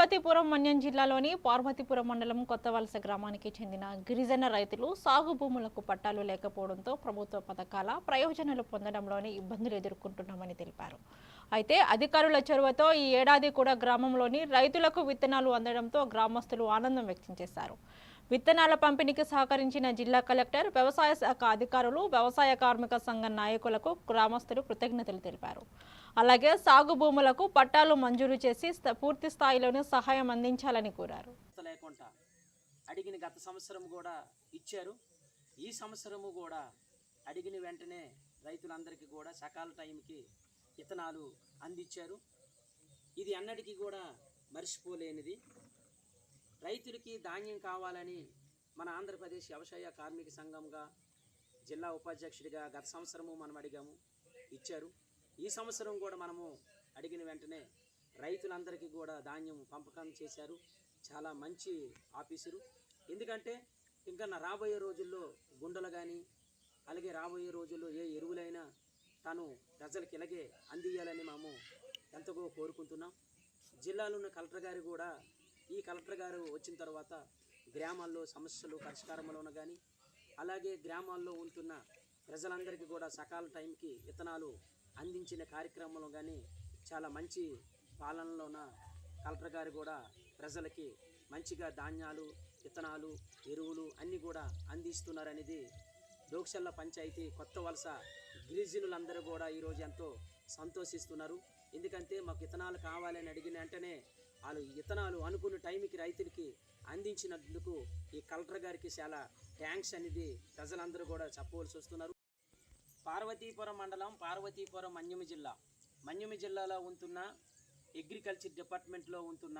పార్వతీపురం మన్యం జిల్లాలోని పార్వతీపురం మండలం కొత్తవలస గ్రామానికి చెందిన గిరిజన రైతులు సాగు భూములకు పట్టాలు లేకపోవడంతో ప్రభుత్వ పథకాల ప్రయోజనాలు పొందడంలోని ఇబ్బందులు ఎదుర్కొంటున్నామని తెలిపారు. అయితే అధికారుల చొరవతో ఈ ఏడాది కూడా గ్రామంలోని రైతులకు విత్తనాలు అందడంతో గ్రామస్తులు ఆనందం వ్యక్తం చేశారు. విత్తనాల పంపిణీకి సహకరించిన జిల్లా కలెక్టర్, వ్యవసాయ శాఖ అధికారులు, వ్యవసాయ కార్మిక సంఘం నాయకులకు గ్రామస్తులు కృతజ్ఞతలు తెలిపారు. అలాగే సాగు భూములకు పట్టాలు మంజూరు చేసి పూర్తి స్థాయిలోనే సహాయం అందించాలని కోరారు. లేకుండా అడిగిన గత సంవత్సరం కూడా ఇచ్చారు. ఈ సంవత్సరము కూడా అడిగిన వెంటనే రైతులందరికీ కూడా సకాల టైంకి విత్తనాలు అందించారు. ఇది అన్నటికీ కూడా మర్చిపోలేనిది. రైతులకి ధాన్యం కావాలని మన ఆంధ్రప్రదేశ్ వ్యవసాయ కార్మిక సంఘంగా జిల్లా ఉపాధ్యక్షుడిగా గత సంవత్సరము మనం అడిగాము, ఇచ్చారు. ఈ సంవత్సరం కూడా మనము అడిగిన వెంటనే రైతులందరికీ కూడా ధాన్యం పంపకం చేశారు. చాలా మంచి ఆఫీసరు. ఎందుకంటే ఇంకా రాబోయే రోజుల్లో గుండెలు కానీ అలాగే రాబోయే రోజుల్లో ఏ ఎరువులైనా తను ప్రజలకు ఇలాగే అందియాలని మేము ఎంతగా కోరుకుంటున్నాం. జిల్లాలో ఉన్న కలెక్టర్ గారు కూడా ఈ కలెక్టర్ గారు వచ్చిన తర్వాత గ్రామాల్లో సమస్యలు పరిష్కారంలోనూ కానీ అలాగే గ్రామాల్లో ఉంటున్న ప్రజలందరికీ కూడా సకాల టైంకి విత్తనాలు అందించిన కార్యక్రమంలో కానీ చాలా మంచి పాలనలోన కలెక్టర్ గారు కూడా ప్రజలకి మంచిగా ధాన్యాలు, విత్తనాలు, ఎరువులు అన్నీ కూడా అందిస్తున్నారనేది డోక్సల్ల పంచాయతీ కొత్త వలస గిరిజనులందరూ కూడా ఈరోజు ఎంతో సంతోషిస్తున్నారు. ఎందుకంటే మాకు విత్తనాలు కావాలని అడిగిన వెంటనే వాళ్ళు విత్తనాలు అనుకున్న టైంకి రైతులకి అందించినందుకు ఈ కలెక్టర్ గారికి చాలా థ్యాంక్స్ అనేది ప్రజలందరూ కూడా చెప్పవలసి వస్తున్నారు. పార్వతీపురం మండలం, పార్వతీపురం మన్యం జిల్లా, మన్యం జిల్లాలో ఉంటున్న అగ్రికల్చర్ డిపార్ట్మెంట్లో ఉంటున్న